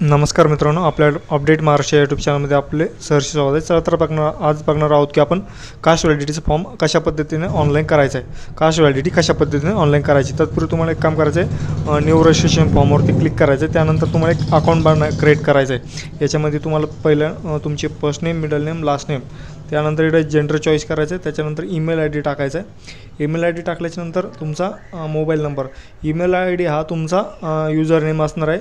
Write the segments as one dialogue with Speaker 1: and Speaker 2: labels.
Speaker 1: नमस्कार मित्रांनो, आपल्या अपडेट महाराष्ट्र यूट्यूब चॅनलमध्ये आपले सहर्ष स्वागत आहे। चला तर आज बघणार आहोत की आपण कास्ट व्हॅलिडिटीचा फॉर्म कशा पद्धतीने ऑनलाईन करायचा आहे। कास्ट व्हॅलिडिटी कशा पद्धतीने ऑनलाईन करायची, तत्पूर्वी तुम्हाला एक काम करायचं आहे, न्यू रजिस्ट्रेशन फॉर्मवरती क्लिक करायचं आहे। त्यानंतर तुम्हाला एक अकाउंट क्रिएट करायचं आहे। याच्यामध्ये तुम्हाला पहिलं तुमचे first name, middle name, last name, त्यानंतर इथे जेंडर चॉईस करायचं आहे। त्याच्यानंतर ईमेल आय डी टाकायचा आहे। ईमेल आय डी टाकल्याच्यानंतर तुमचा mobile number, email I D हा तुमचा यूजर नेम असणार आहे,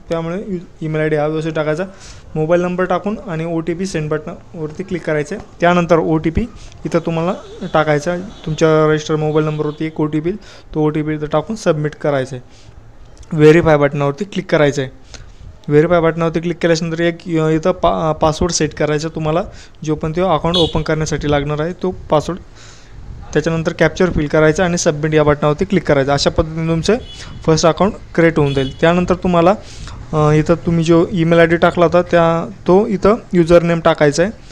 Speaker 1: त्यामुळे ईमेल आय डी हा व्यवस्थित टाकायचा। मोबाईल नंबर टाकून आणि OTP सेंड बटनावरती क्लिक करायचं आहे। त्यानंतर OTP इथं तुम्हाला टाकायचा आहे। तुमच्या रजिस्टर मोबाईल नंबरवरती एक OTP, तो OTP इथं टाकून सबमिट करायचं आहे। व्हेरीफाय बटनावरती क्लिक करायचं आहे। व्हेरीफाय बटनावरती क्लिक केल्यानंतर एक इथं पासवर्ड सेट करायचा तुम्हाला, जो पण तो अकाउंट ओपन करण्यासाठी लागणार आहे तो पासवर्ड। त्याच्यानंतर कॅप्चर फिल करायचा आणि सबमिट या बटनावरती क्लिक करायचं। अशा पद्धतीने तुमचं फर्स्ट अकाउंट क्रिएट होऊन जाईल। त्यानंतर तुम्हाला इथं तुम्ही जो ईमेल आय डी टाकला होता तो इथं यूजर नेम टाकायचा आहे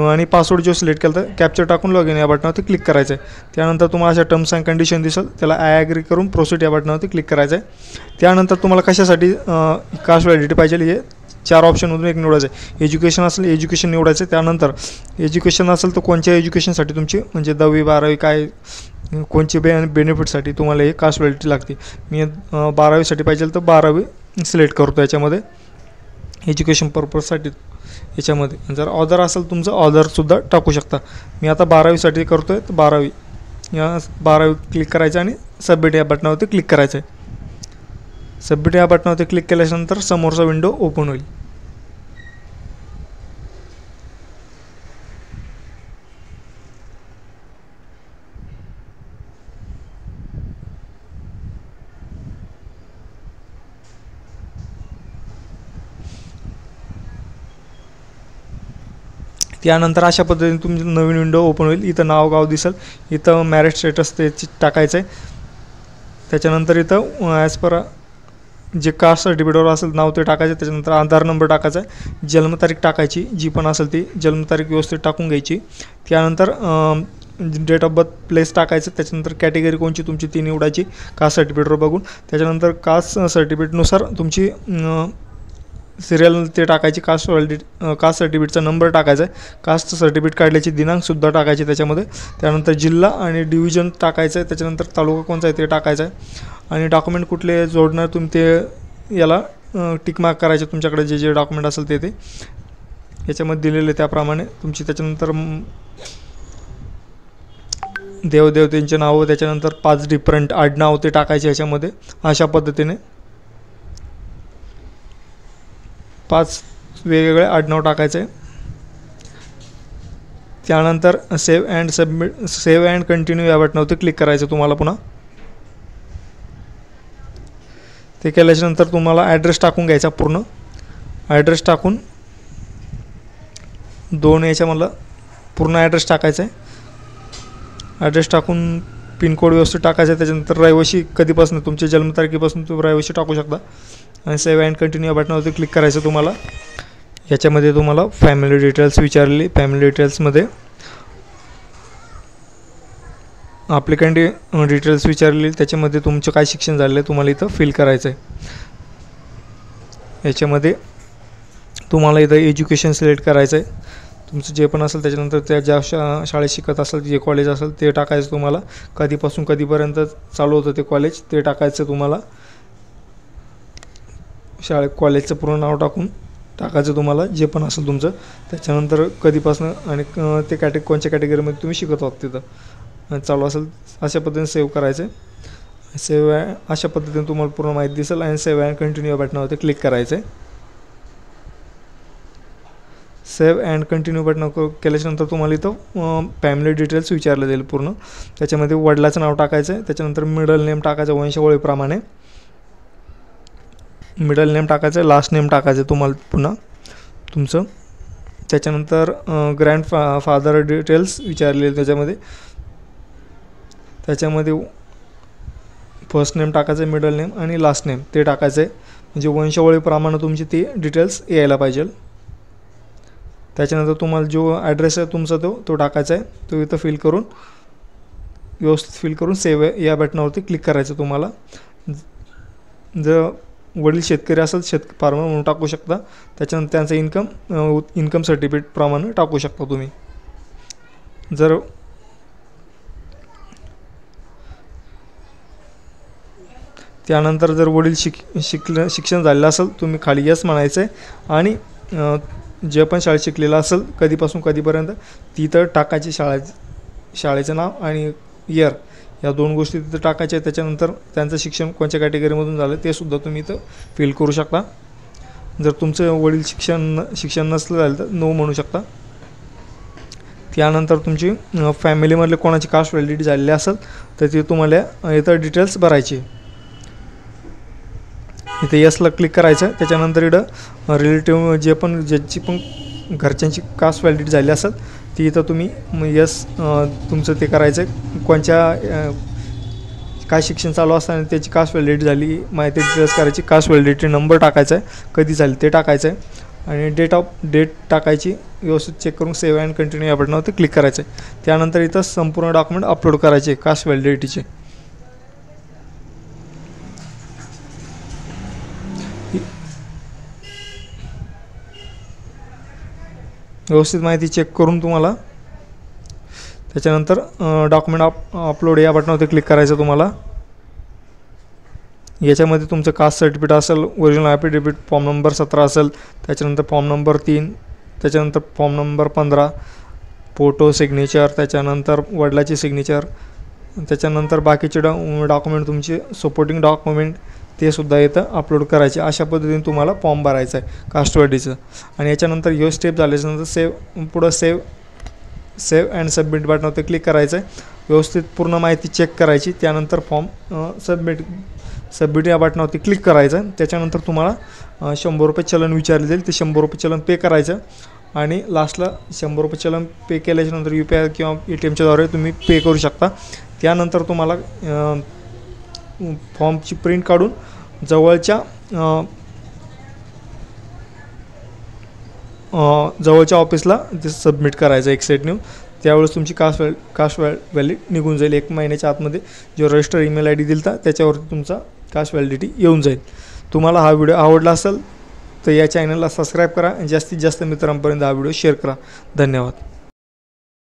Speaker 1: आणि पासवर्ड जो सिलेक्ट केला होता कॅप्चर टाकून लॉग इन या बटनावरती क्लिक करायचं आहे। त्यानंतर तुम्हाला अशा टर्म्स अँड कंडिशन दिसेल, त्याला आय ॲग्री करून प्रोसीड या बटनावरती क्लिक करायचं आहे। त्यानंतर तुम्हाला कशासाठी कास्ट व्हॅलिडिटी पाहिजे हे 4 ऑप्शनमधून एक निवडायचं आहे। एज्युकेशन असेल एज्युकेशन निवडायचं। त्यानंतर एज्युकेशन असेल तर कोणत्या एज्युकेशनसाठी तुमची म्हणजे 10वी 12वी काय कोणची बेनिफिटसाठी तुम्हाला हे कास्ट व्हॅलिडिटी लागते। मी 12वीसाठी पाहिजे तर 12वी सिलेक्ट करतो याच्यामध्ये एज्युकेशन पर्पजसाठी याच्यामध्ये। जर ऑदर असेल तुमचं ऑदरसुद्धा टाकू शकता। मी आता 12वीसाठी करतो आहे तर 12वी या 12वी क्लिक करायचं आणि सबमिट या बटनावरती क्लिक करायचं आहे। सबमिट या बटनावरती क्लिक केल्यानंतर समोरचा विंडो ओपन होईल। त्यानंतर अशा पद्धतीने तुमची नवीन विंडो ओपन होईल। इथं नाव गाव दिसेल, इथं मॅरेज स्टेटस ते टाकायचं आहे। त्याच्यानंतर इथं ॲज पर जे कास्ट सर्टिफिकेटवर असेल नाव ते टाकायचं। त्याच्यानंतर आधार नंबर टाकायचा आहे, जन्मतारीख टाकायची जी पण असेल ती जन्मतारीख व्यवस्थित टाकून घ्यायची। त्यानंतर डेट ऑफ बर्थ प्लेस टाकायचं। त्याच्यानंतर कॅटेगरी कोणची तुमची ती निवडायची कास्ट सर्टिफिकेटवर बघून। त्याच्यानंतर कास्ट सर्टिफिकेटनुसार तुमची सिरियल ते टाकायची। कास्ट सर्टिफिकेटचा नंबर टाकायचा आहे। कास्ट सर्टिफिकेट काढल्याची दिनांकसुद्धा टाकायची त्याच्यामध्ये। त्यानंतर जिल्हा आणि डिव्हिजन टाकायचं आहे। त्याच्यानंतर तालुका कोणता आहे ते टाकायचं आहे आणि डॉक्युमेंट कुठले जोडणार तुम्ही ते याला टिक मार्क करायचे। तुमच्याकडे जे डॉक्युमेंट असेल ते याच्यामध्ये दिलेले त्याप्रमाणे तुमची। त्याच्यानंतर देवदेवतेंचे नावं, त्याच्यानंतर 5 डिफरंट आडनाव ते टाकायचे याच्यामध्ये। अशा पद्धतीने 5 वेगवेगळे आडनाव टाकायचे। त्यानंतर सेव्ह अँड कंटिन्यू या बटनावरती क्लिक करायचं तुम्हाला पुन्हा। ते केल्याच्यानंतर तुम्हाला ॲड्रेस टाकून घ्यायचा, पूर्ण ॲड्रेस टाकून 2 याच्यामधला पूर्ण ॲड्रेस टाकायचा आहे। ॲड्रेस टाकून पिनकोड व्यवस्थित टाकायचा आहे। त्याच्यानंतर रहिवासी कधीपासून तुमच्या जन्मतारखेपासून तुम्ही रहिवासी टाकू शकता आणि सेव्ह अँड कंटिन्यू या बटनावरती क्लिक करायचं तुम्हाला। याच्यामध्ये तुम्हाला फॅमिली डिटेल्स विचारली, फॅमिली डिटेल्समध्ये ॲप्लिकंट डिटेल्स विचारली, त्याच्यामध्ये तुमचं काय शिक्षण झालेलं आहे तुम्हाला इथं फिल करायचं आहे। याच्यामध्ये तुम्हाला इथं एज्युकेशन सिलेक्ट करायचं आहे तुमचं जे पण असेल। त्याच्यानंतर त्या ज्या शाळेत शिकत असेल जे कॉलेज असेल ते टाकायचं तुम्हाला। कधीपासून कधीपर्यंत चालू होतं ते कॉलेज ते टाकायचं तुम्हाला। कॉलेजचं पूर्ण नाव टाकायचं तुम्हाला जे पण असेल तुमचं। त्याच्यानंतर कधीपासून आणि ते कोणत्या कॅटेगरीमध्ये तुम्ही शिकत आहात तिथं चालू असेल अशा पद्धतीने सेव्ह करायचं। अशा पद्धतीने तुम्हाला पूर्ण माहिती दिसेल आणि सेव्ह अँड कंटिन्यू या बटनावरती क्लिक करायचं आहे। सेव्ह अँड कंटिन्यू बटन केल्याच्यानंतर तुम्हाला इथं फॅमिली डिटेल्स विचारले जाईल पूर्ण। त्याच्यामध्ये वडिलाचं नाव टाकायचं आहे। त्याच्यानंतर मिडल नेम टाकायचं वंशावळीप्रमाणे, मिडल नेम टाकायचं, लास्ट नेम टाकायचं तुम्हाला पुन्हा तुमचं। त्याच्यानंतर फादर डिटेल्स विचारलेले त्याच्यामध्ये फर्स्ट नेम टाकायचं, मिडल नेम आणि लास्ट नेम ते टाकायचं आहे, म्हणजे वंशावळीप्रमाणे तुमची ती डिटेल्स यायला पाहिजे। त्याच्यानंतर तुम्हाला जो ॲड्रेस आहे तुमचा तो टाकायचा आहे, तो इथं व्यवस्थित फिल करून सेव्ह या बटनावरती क्लिक करायचं तुम्हाला। जर वडील शेतकरी असेल फार्मर म्हणून टाकू शकता. त्याच्यानंतर त्यांचं इन्कम सर्टिफिकेट प्रमाणे टाकू शकता तुम्ही. जर त्यानंतर जर वडील शिक्षण झालेलं असेल तुम्ही खाली यस म्हणायचं आहे. आणि जे पण शाळेत शिकलेलं असेल कधीपासून कधीपर्यंत तिथं टाकायची शाळेचं नाव आणि इयर, या 2 गोष्टी तिथं टाकायच्या. त्याच्यानंतर त्यांचं शिक्षण कोणत्या कॅटेगरीमधून झालं ते सुद्धा तुम्ही इथं फिल करू शकता. जर तुमचं वडील शिक्षण नसलं झालं तर नो म्हणू शकता. त्यानंतर तुमची फॅमिलीमधले कोणाची कास्ट व्हॅलिडिटी झालेली असेल तर ते तुम्हाला इथं डिटेल्स भरायचे. इथे यसला क्लिक करायचं. त्याच्यानंतर इथं रिलेटिव्ह ज्याची पण घरच्यांची कास्ट व्हॅलिडिटी झाली असेल ती इथं तुम्ही यस तुमचं ते करायचं. काय शिक्षण चालू असताना त्याची कास्ट व्हॅलिडिटी झाली माहिती डिटेल्स करायची. कास्ट व्हॅलिडिटी नंबर टाकायचा आहे, कधी झाली ते टाकायचं आहे. आणि डेट टाकायची. व्यवस्थित चेक करून सेव्ह अँड कंटिन्यू या बटनावरती क्लिक करायचं आहे. त्यानंतर इथं संपूर्ण डॉक्युमेंट अपलोड करायचे कास्ट व्हॅलिडिटीचे. व्यवस्थित माहिती चेक करून तुम्हाला त्याच्यानंतर डॉक्युमेंट अपलोड या बटनावरती क्लिक करायचं तुम्हाला. याच्यामध्ये तुमचं कास्ट सर्टिफिकेट असेल, ओरिजिनल ॲफिडेविट फॉर्म नंबर 17 असेल, त्याच्यानंतर फॉर्म नंबर 3, त्याच्यानंतर फॉर्म नंबर 15, फोटो सिग्नेचर, त्याच्यानंतर वडिलाची सिग्नेचर, त्याच्यानंतर बाकीचे डॉक्युमेंट तुमचे सपोर्टिंग डॉक्युमेंट ते सुद्धा इथं अपलोड करायचे. अशा पद्धतीने तुम्हाला फॉर्म भरायचा आहे कास्ट व्हॅलिडिटीचं. आणि याच्यानंतर यो स्टेप झाल्याच्यानंतर पुढं सेव्ह अँड सबमिट बटनावरती क्लिक करायचं आहे. व्यवस्थित पूर्ण माहिती चेक करायची. त्यानंतर फॉर्म सबमिट या बटनावरती क्लिक करायचं. त्याच्यानंतर तुम्हाला 100 रुपये चलन विचारले जाईल. ते 100 रुपये चलन पे करायचं. आणि लास्टला 100 रुपये चलन पे केल्याच्यानंतर UPI किंवा ATMच्या द्वारे तुम्ही पे करू शकता. त्यानंतर तुम्हाला फॉर्मची प्रिंट काढून जवळच्या ऑफिसला ते सबमिट करायचं एक सेट नेऊन. त्यावेळेस तुमची कास्ट व्हॅलिड निघून जाईल. 1 महिन्याच्या आतमध्ये जो रजिस्टर ईमेल ID दिलता त्याच्यावरती तुमचा कास्ट व्हॅलिडिटी येऊन जाईल. तुम्हाला हा व्हिडिओ आवडला असेल तर या चॅनलला सबस्क्राईब करा आणि जास्तीत जास्त मित्रांपर्यंत हा व्हिडिओ शेअर करा. धन्यवाद.